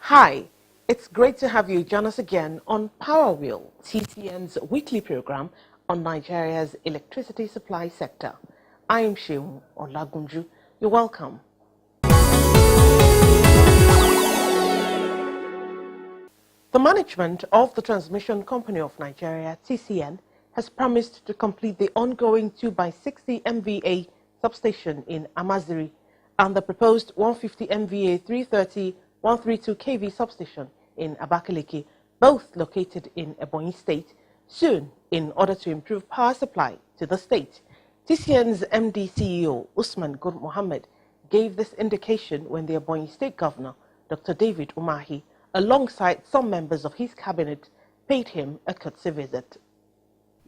Hi, it's great to have you join us again on Power Wheel, TCN's weekly program on Nigeria's electricity supply sector. I am Sheung Olagunju. You're welcome. The management of the Transmission Company of Nigeria, TCN, has promised to complete the ongoing 2x60 MVA substation in Amaziri and the proposed 150 MVA 330 132 kV substation in Abakaliki, both located in Ebonyi State, soon in order to improve power supply to the state. TCN's MD CEO, Usman Gur Mohammed, gave this indication when the Ebonyi State Governor, Dr. David Umahi, alongside some members of his cabinet, paid him a courtesy visit.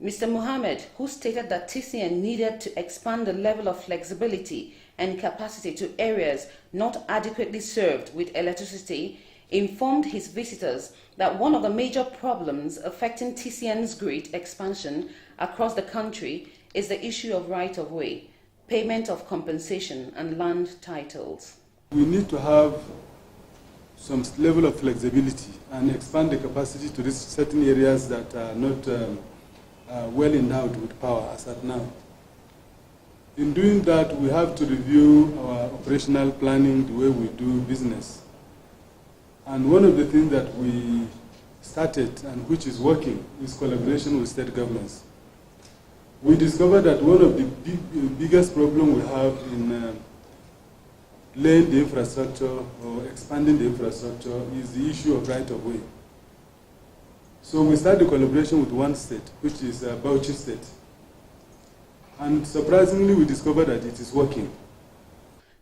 Mr. Mohammed, who stated that TCN needed to expand the level of flexibility and capacity to areas not adequately served with electricity, informed his visitors that one of the major problems affecting TCN's grid expansion across the country is the issue of right-of-way, payment of compensation and land titles. We need to have some level of flexibility and expand the capacity to reach certain areas that are not well endowed with power as at now. In doing that, we have to review our operational planning, the way we do business. And one of the things that we started and which is working is collaboration with state governments. We discovered that one of the biggest problems we have in laying the infrastructure or expanding the infrastructure is the issue of right-of-way. So we started collaboration with one state, which is Bauchi State. And surprisingly, we discovered that it is working.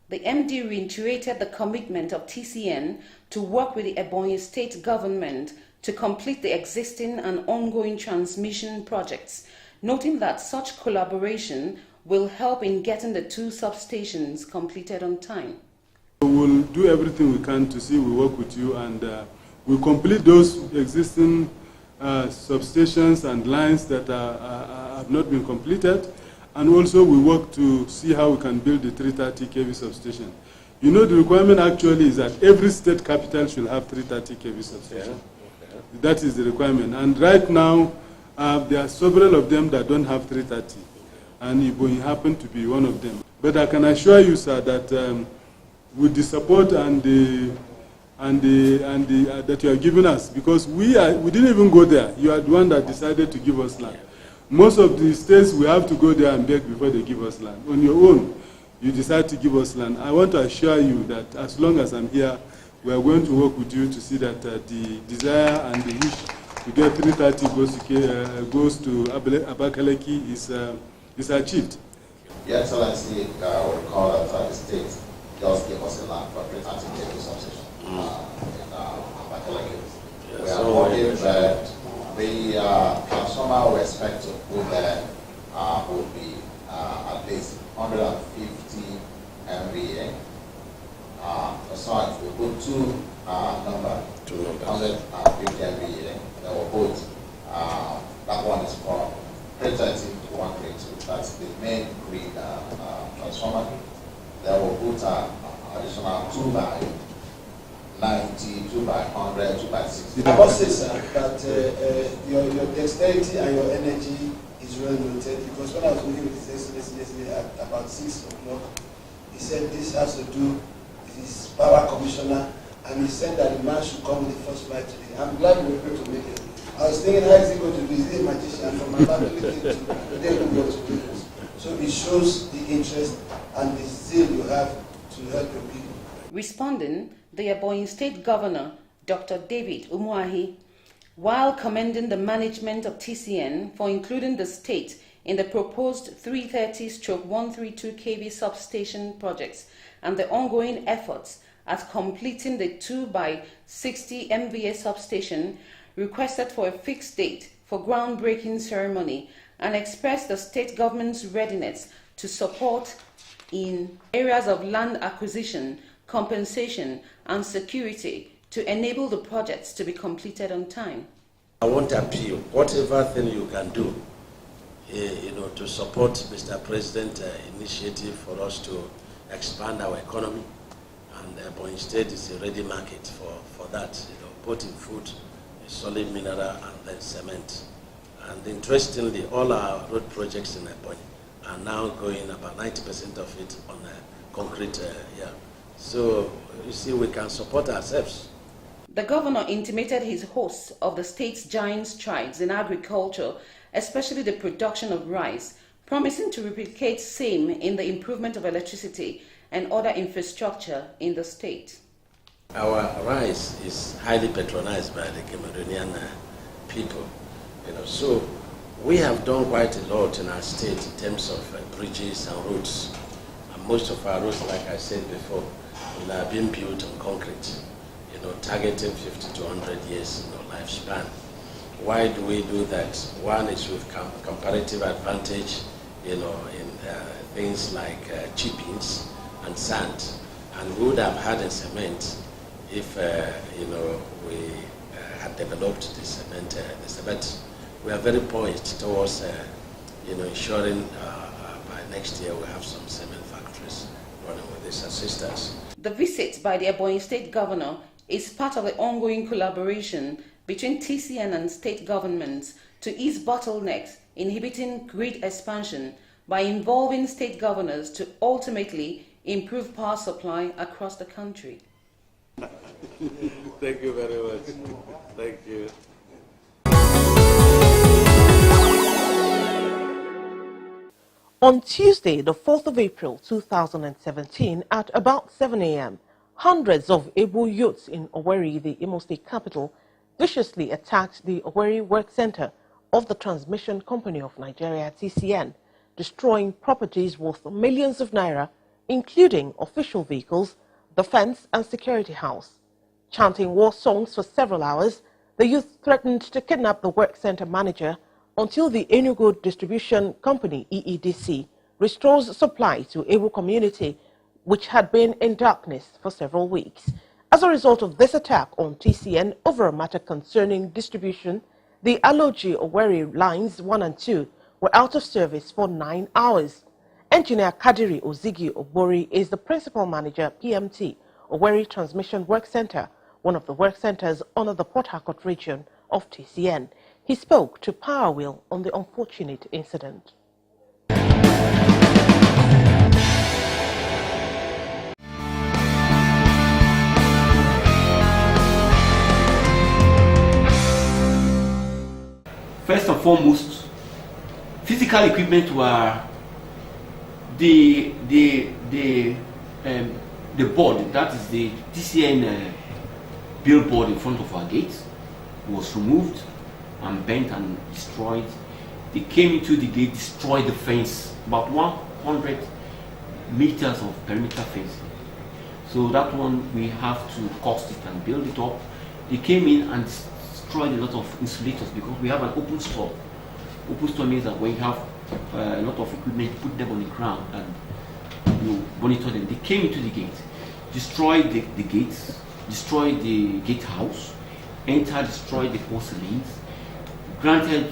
The MD reiterated the commitment of TCN to work with the Ebonyi State government to complete the existing and ongoing transmission projects, noting that such collaboration will help in getting the two substations completed on time. We'll do everything we can to see we work with you and we'll complete those existing substations and lines that have not been completed. And also we work to see how we can build the 330 kV substation. You know, the requirement actually is that every state capital should have 330 kV substation. Yeah. Okay. That is the requirement. And right now, there are several of them that don't have 330. And Ebonyi happen to be one of them. But I can assure you, sir, that with the support and that you are giving us, because we didn't even go there. You are the one that decided to give us land. Most of the states, we have to go there and beg before they give us land. On your own, you decide to give us land. I want to assure you that as long as I'm here, we are going to work with you to see that the desire and the wish to get 330 goes to Abakaliki is achieved. Your Excellency, we recall that the state just gave us a land for 330 kV substation in Abakaliki. We are working the transformer we expect to put there would be at least 150 MVA. So if we put two numbers, 150 MVA, then we'll put that one is for 330 to 132. That's the main grid transformer. Then we'll put additional 2 by 90, 2 by 100, 2 by 60. I must say, sir, that your dexterity and your energy is well noted, because when I was meeting with His Excellency yesterday at about 6 o'clock, he said this has to do with his power commissioner, and he said that the man should come with the first flight today. I'm glad we were able to make it. I was thinking, how is he going to do? Is he a magician from my family to they will go to do this? So it shows the interest and the zeal you have to help your people. Responding, the Ebonyi State Governor, Dr. David Umahi, while commending the management of TCN for including the state in the proposed 330/132 kV substation projects and the ongoing efforts at completing the 2x60 MVA substation, requested for a fixed date for groundbreaking ceremony and expressed the state government's readiness to support in areas of land acquisition, compensation and security to enable the projects to be completed on time. I want to appeal, whatever thing you can do, to support Mr. President's initiative for us to expand our economy and Ebonyi State is a ready market for that, both in food, solid mineral, and then cement. And interestingly, all our road projects in Ebonyi are now going about 90% of it on concrete. So you see, we can support ourselves. The governor intimated his hopes of the state's giant strides in agriculture, especially the production of rice, promising to replicate same in the improvement of electricity and other infrastructure in the state. Our rice is highly patronized by the Cameroonian people, so we have done quite a lot in our state in terms of bridges and roads. And most of our roads, like I said before, are being built on concrete, targeting 50 to 100 years lifespan. Why do we do that? One is with comparative advantage, in things like chippings and sand, and we would have had a cement if we had developed the cement. We are very poised towards ensuring by next year we have some cement factories running with this assistance. The visit by the Ebonyi State Governor is part of the ongoing collaboration between TCN and state governments to ease bottlenecks inhibiting grid expansion by involving state governors to ultimately improve power supply across the country. Thank you very much. Thank you. On Tuesday, the 4th of April 2017, at about 7 a.m., hundreds of able youths in Owerri, the Imo State capital, viciously attacked the Owerri Work Center of the Transmission Company of Nigeria, TCN, destroying properties worth millions of naira, including official vehicles, the fence and security house. Chanting war songs for several hours, the youth threatened to kidnap the work center manager until the Enugu Distribution Company, EEDC, restores supply to able community, which had been in darkness for several weeks. As a result of this attack on TCN over a matter concerning distribution, the Aloji Owerri lines 1 and 2 were out of service for 9 hours. Engineer Kadiri Ozigi Obori is the principal manager, PMT, Owerri Transmission Work Center, one of the work centers under the Port Harcourt region of TCN. He spoke to Power Wheel on the unfortunate incident. First and foremost, physical equipment were the board, that is the TCN billboard in front of our gate, was removed and bent and destroyed. They came into the gate, destroyed the fence, about 100 meters of perimeter fence. So that one we have to cost it and build it up. They came in and destroyed a lot of insulators because we have an open store. Open store means that when you have a lot of equipment, you put them on the ground and you monitor them. They came into the gate, destroyed the gates, destroyed the gatehouse, destroyed the porcelains. Granted,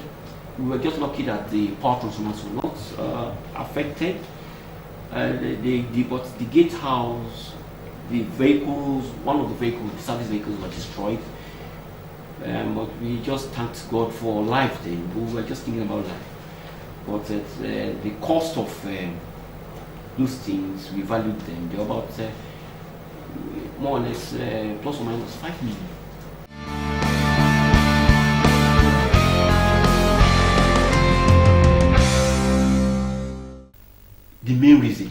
we were just lucky that the power transformers were not affected. But the gatehouse, the vehicles, one of the vehicles, the service vehicles were destroyed. But we just thanked God for life then. We were just thinking about life. But the cost of those things, we valued them. They're about more or less plus or minus 5 million. The main reason,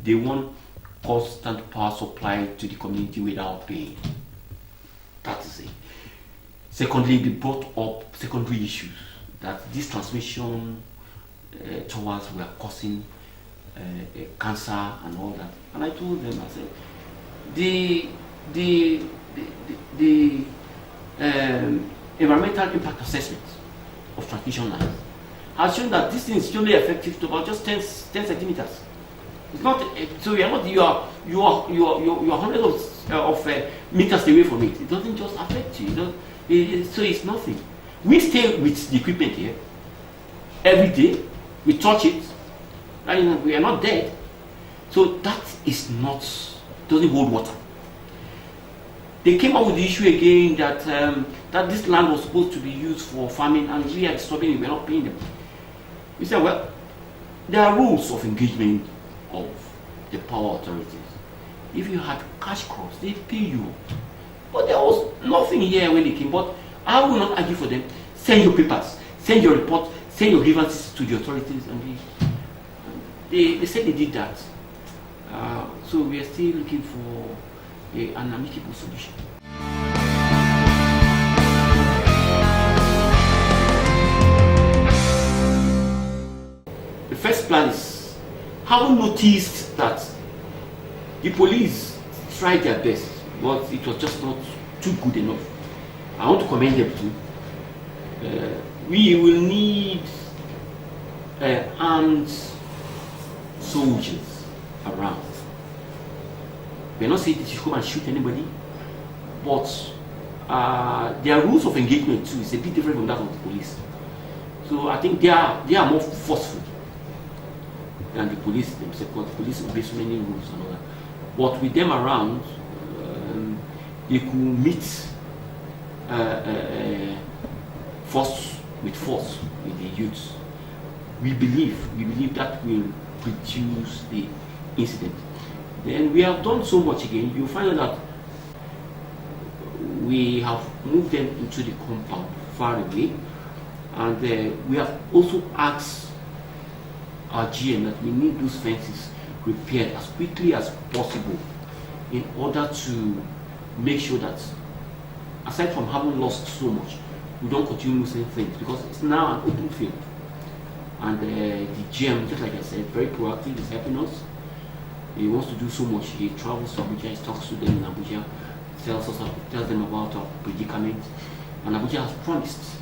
they want constant power supply to the community without paying. That is it. Secondly, they brought up secondary issues that these transmission towers were causing cancer and all that. And I told them, I said, the environmental impact assessment of transmission lines has shown that this thing is only effective to about just 10 centimeters. It's not so you are hundreds of meters away from it. It doesn't just affect you. So it's nothing. We stay with the equipment here every day. We touch it. And we are not dead. So that is not doesn't hold water. They came up with the issue again that that this land was supposed to be used for farming, and we are disturbing it, we're not paying them. We said, well, there are rules of engagement of the power authorities. If you had cash crops, they pay you. But there was nothing here when they came. But I will not argue for them. Send your papers, send your report, send your grievances to the authorities, and they said they did that. So we are still looking for an amicable solution. The first plan is, have noticed that the police tried their best, but it was just not too good enough. I want to commend them too. We will need armed soldiers around. We're not saying that you should come and shoot anybody, but their rules of engagement too is a bit different from that of the police. So I think they are more forceful than the police themselves, because the police obey so many rules and all that. But with them around, they could meet force with the youths. We believe that will reduce the incident. Then we have done so much again. You find out that we have moved them into the compound far away, and we have also asked our GM that we need those fences repaired as quickly as possible in order to make sure that, aside from having lost so much, we don't continue losing things, because it's now an open field. And the GM, just like I said, very proactive, is helping us. He wants to do so much. He travels to Abuja, he talks to them in Abuja, tells them about our predicament, and Abuja has promised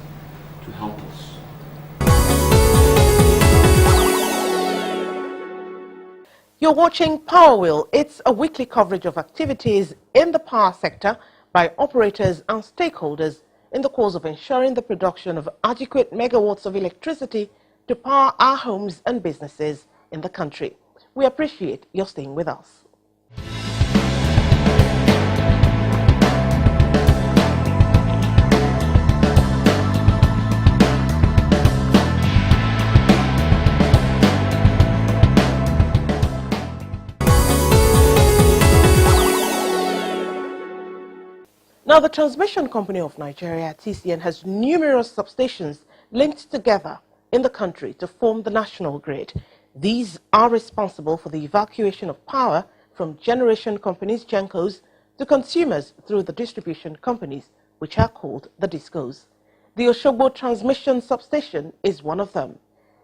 to help us. You're watching Power Wheel. It's a weekly coverage of activities in the power sector by operators and stakeholders in the course of ensuring the production of adequate megawatts of electricity to power our homes and businesses in the country. We appreciate your staying with us. Now, the Transmission Company of Nigeria, TCN, has numerous substations linked together in the country to form the national grid. These are responsible for the evacuation of power from generation companies, GENCOs, to consumers through the distribution companies, which are called the DISCOs. The Oshogbo Transmission Substation is one of them.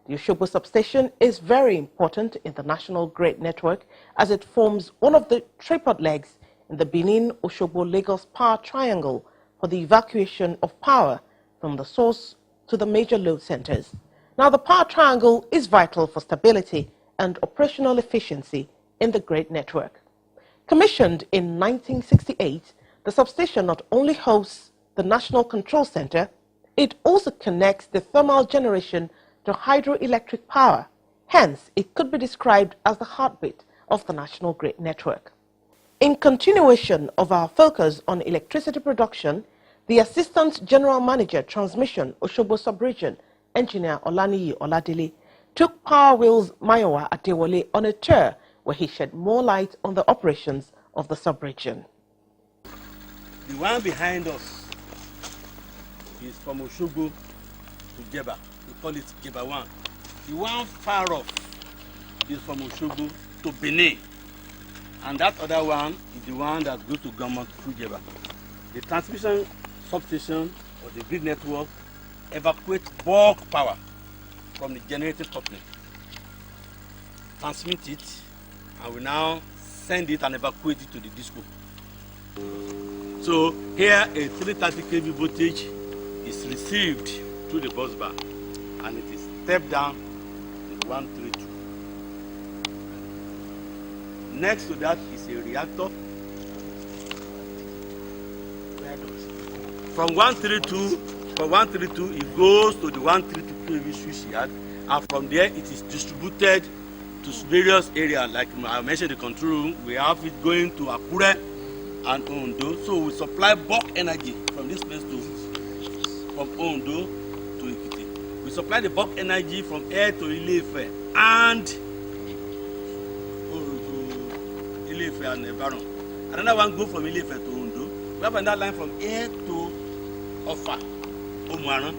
The Oshogbo Substation is very important in the national grid network as it forms one of the tripod legs in the Benin-Oshogbo-Lagos power triangle for the evacuation of power from the source to the major load centers. Now, the power triangle is vital for stability and operational efficiency in the grid network. Commissioned in 1968, the substation not only hosts the National Control Center, it also connects the thermal generation to hydroelectric power. Hence, it could be described as the heartbeat of the national grid network. In continuation of our focus on electricity production, the Assistant General Manager, Transmission, Oshogbo Sub-Region, Engineer Olaniyi Oladele, took Power Wheel's Mayowa Adewale on a tour where he shed more light on the operations of the sub-region. The one behind us is from Oshogbo to Jeba. We call it Jeba 1. The one far off is from Oshogbo to Benin. And that other one is the one that goes to Gama through Jeba. The transmission substation or the grid network evacuates bulk power from the generating company, transmit it, and we now send it and evacuate it to the DISCO. So here a 330 kV voltage is received through the bus bar and it is stepped down to 132. Next to that is a reactor. From 132, it goes to the 132 kV switch yard, and from there it is distributed to various areas. Like I mentioned, the control room, we have it going to Akure and Ondo. So we supply bulk energy from this place from Ondo to Ekiti. We supply the bulk energy from air to Ile-Ife and to Ile-Ife and Ibadan. Another one go from Ile-Ife to Ondo. We have another line from air to Offa, Omuaran.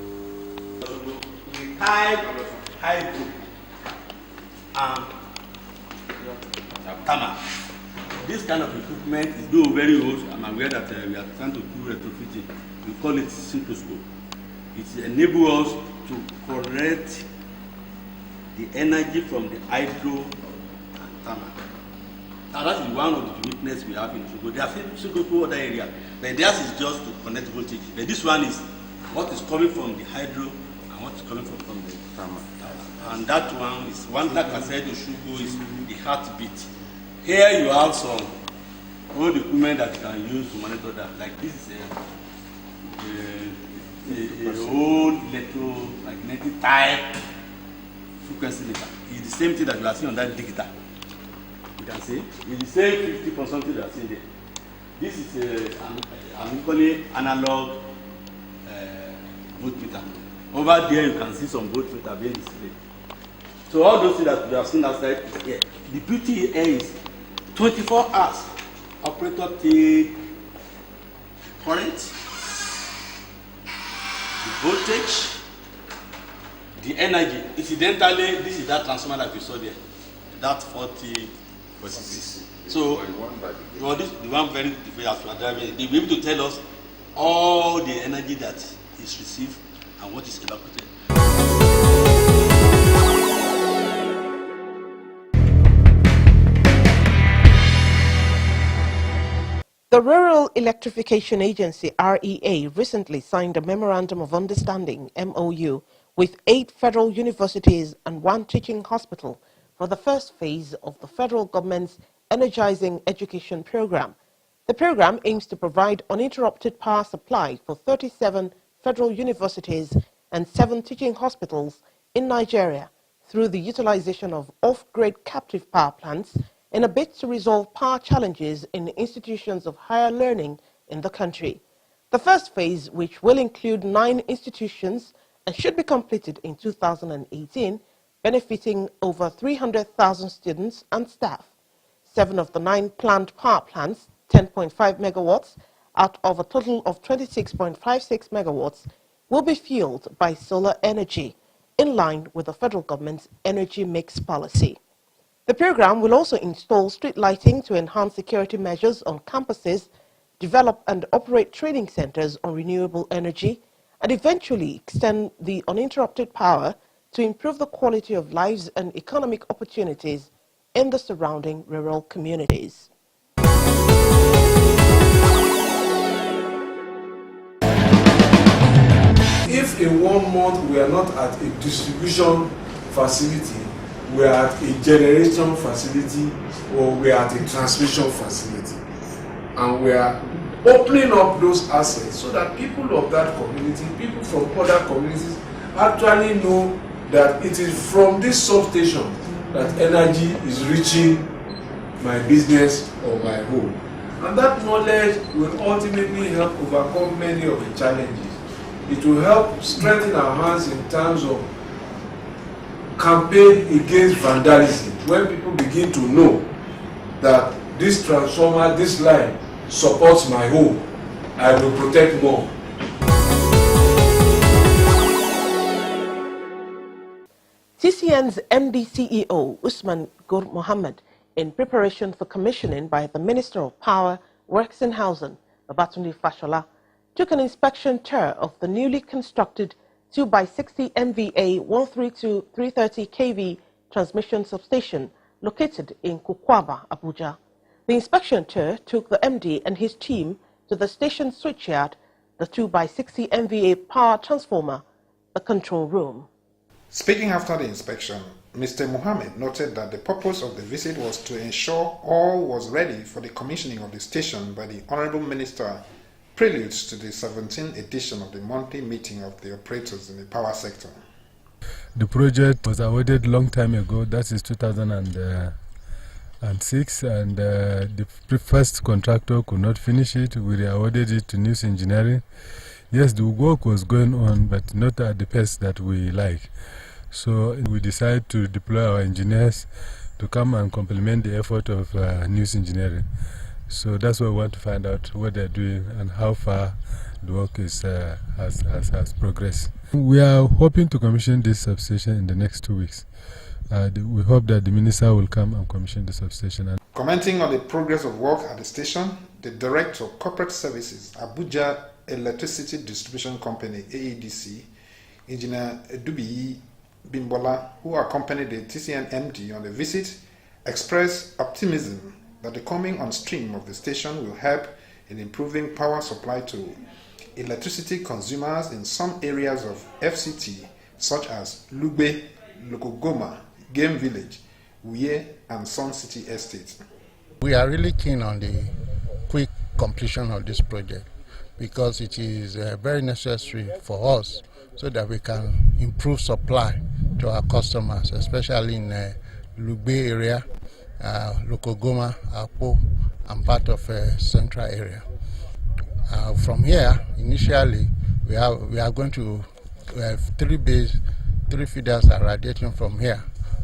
We tie hydro and Tama. This kind of equipment is though very old. I'm aware that we are trying to do retrofitting. We call it simple-scope. It enables us to correct the energy from the hydro and Tama. Now that is one of the uniqueness we have in Sugo. There are simple other areas, but theirs is just to connect voltage. But this one is what is coming from the hydro and what is coming from the Tama. And that one is one, like I said, Oshugo is the heartbeat. Here you have some old equipment that you can use to monitor that. Like this is a old electromagnetic type frequency meter. It's the same thing that you are seeing on that digital. You can see it's the same 50 point something that you are seeing there. This is an equally analog voltmeter. Over there you can see some voltmeter being displayed. So all those things that we have seen outside is here. The beauty here is 24 hours. Operator take current, the voltage, the energy. Incidentally, this is that transformer that we saw there. That 40 46. So well, this the one very as we are driving. They'll be able to tell us all the energy that is received and what is evaporated. The Rural Electrification Agency, REA, recently signed a Memorandum of Understanding, MOU, with 8 federal universities and 1 teaching hospital for the first phase of the federal government's Energizing Education Program. The program aims to provide uninterrupted power supply for 37 federal universities and 7 teaching hospitals in Nigeria through the utilization of off-grid captive power plants in a bid to resolve power challenges in institutions of higher learning in the country. The first phase, which will include 9 institutions and should be completed in 2018, benefiting over 300,000 students and staff. 7 of the 9 planned power plants, 10.5 megawatts, out of a total of 26.56 megawatts, will be fueled by solar energy, in line with the federal government's energy mix policy. The program will also install street lighting to enhance security measures on campuses, develop and operate training centers on renewable energy, and eventually extend the uninterrupted power to improve the quality of lives and economic opportunities in the surrounding rural communities. If in 1 month we are not at a distribution facility, we are at a generation facility, or we are at a transmission facility, and we are opening up those assets so that people of that community, people from other communities, actually know that it is from this substation that energy is reaching my business or my home. And that knowledge will ultimately help overcome many of the challenges. It will help strengthen our hands in terms of campaign against vandalism. When people begin to know that this transformer, this line supports my home, I will protect more. TCN's MD CEO, Usman Gur Mohammed, in preparation for commissioning by the Minister of Power, Works and Housing, Babatunde Fashola, took an inspection tour of the newly constructed 2x60 MVA 132/330 kV transmission substation located in Kukwaba, Abuja. The inspection tour took the MD and his team to the station switchyard, the 2x60 MVA power transformer, the control room. Speaking after the inspection, Mr. Mohammed noted that the purpose of the visit was to ensure all was ready for the commissioning of the station by the Honorable Minister, preludes to the 17th edition of the monthly meeting of the operators in the power sector. The project was awarded a long time ago, that is 2006, and the first contractor could not finish it. We awarded it to News Engineering. Yes, the work was going on, but not at the pace that we like. So we decided to deploy our engineers to come and complement the effort of News Engineering. So that's why we want to find out what they're doing and how far the work is, has progressed. We are hoping to commission this substation in the next 2 weeks. We hope that the minister will come and commission the substation. Commenting on the progress of work at the station, the Director of Corporate Services, Abuja Electricity Distribution Company, AEDC, Engineer Edubiyi Bimbola, who accompanied the TCN MD on the visit, expressed optimism that the coming on stream of the station will help in improving power supply to electricity consumers in some areas of FCT, such as Lugbe, Lokogoma, Game Village, Uye, and Sun City Estate. We are really keen on the quick completion of this project because it is very necessary for us so that we can improve supply to our customers, especially in Lugbe area, Lokogoma, Apo, and part of central area. From here, initially, we are going to have 3 feeders are radiating from here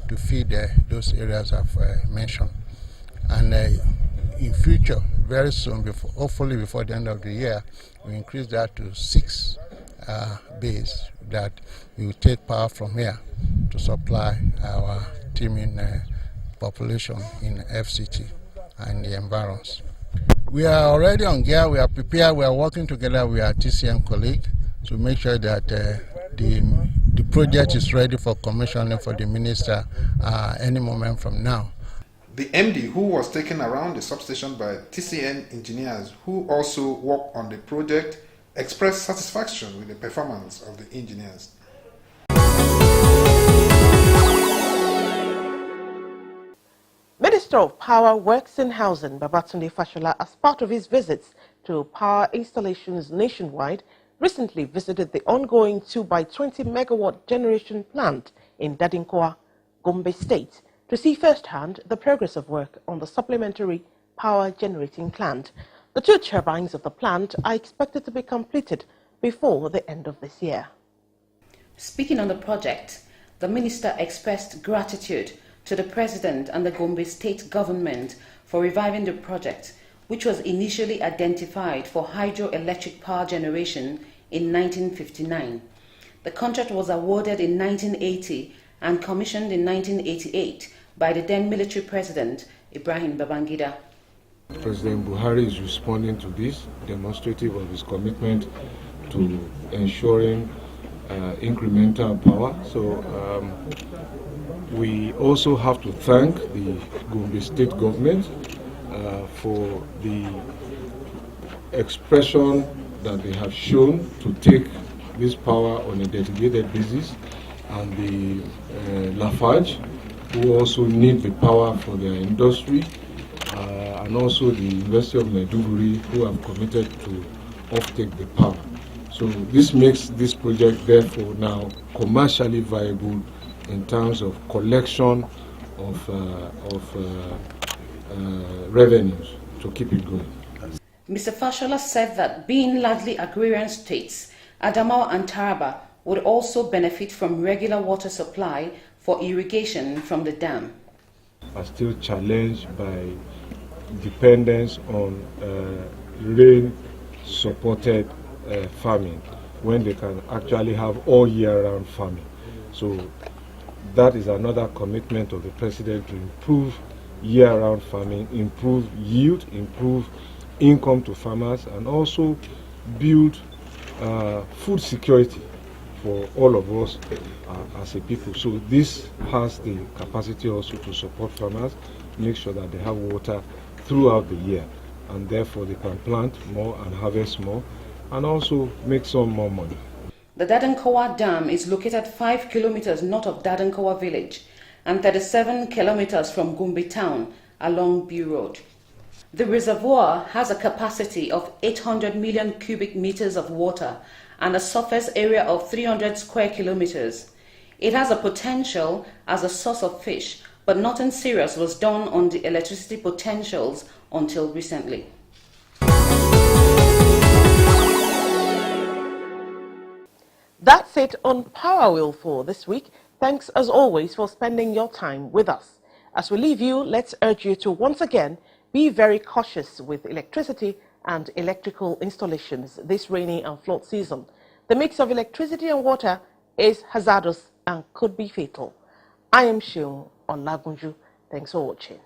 to feed those areas I've mentioned. And in future, very soon, hopefully before the end of the year, we increase that to 6 bays that will take power from here to supply our teeming population in FCT and the environs. We are already on gear, we are prepared, we are working together with our TCN colleague to make sure that the project is ready for commissioning for the minister any moment from now. The MD, who was taken around the substation by TCN engineers who also work on the project, expressed satisfaction with the performance of the engineers. Minister of Power, Works and Housing, Babatunde Fashola, as part of his visits to power installations nationwide, recently visited the ongoing 2x20 megawatt generation plant in Dadinkowa, Gombe State, to see firsthand the progress of work on the supplementary power generating plant. The 2 turbines of the plant are expected to be completed before the end of this year. Speaking on the project, the minister expressed gratitude to the President and the Gombe State government for reviving the project, which was initially identified for hydroelectric power generation in 1959. The contract was awarded in 1980 and commissioned in 1988 by the then military president, Ibrahim Babangida. President Buhari is responding to this, demonstrative of his commitment to ensuring incremental power. So we also have to thank the Gombe State government for the expression that they have shown to take this power on a dedicated basis, and the Lafarge, who also need the power for their industry, and also the University of Maiduguri, who have committed to offtake the power. So this makes this project therefore now commercially viable in terms of collection of revenues to keep it going. Mr. Fashola said that being largely agrarian states, Adamawa and Taraba would also benefit from regular water supply for irrigation from the dam. Are still challenged by dependence on rain-supported farming, when they can actually have all year-round farming. So that is another commitment of the President to improve year-round farming, improve yield, improve income to farmers, and also build food security for all of us as a people. So this has the capacity also to support farmers, make sure that they have water throughout the year, and therefore they can plant more and harvest more, and also make some more money. The Dadinkowa Dam is located 5 kilometers north of Dadinkowa village and 37 kilometers from Gombe town along Bew Road. The reservoir has a capacity of 800 million cubic meters of water and a surface area of 300 square kilometers. It has a potential as a source of fish, but nothing serious was done on the electricity potentials until recently. That's it on Power Wheel for this week. Thanks as always for spending your time with us. As we leave you, let's urge you to once again be very cautious with electricity and electrical installations this rainy and flood season. The mix of electricity and water is hazardous and could be fatal. I am Shion Olagunju. Thanks for watching.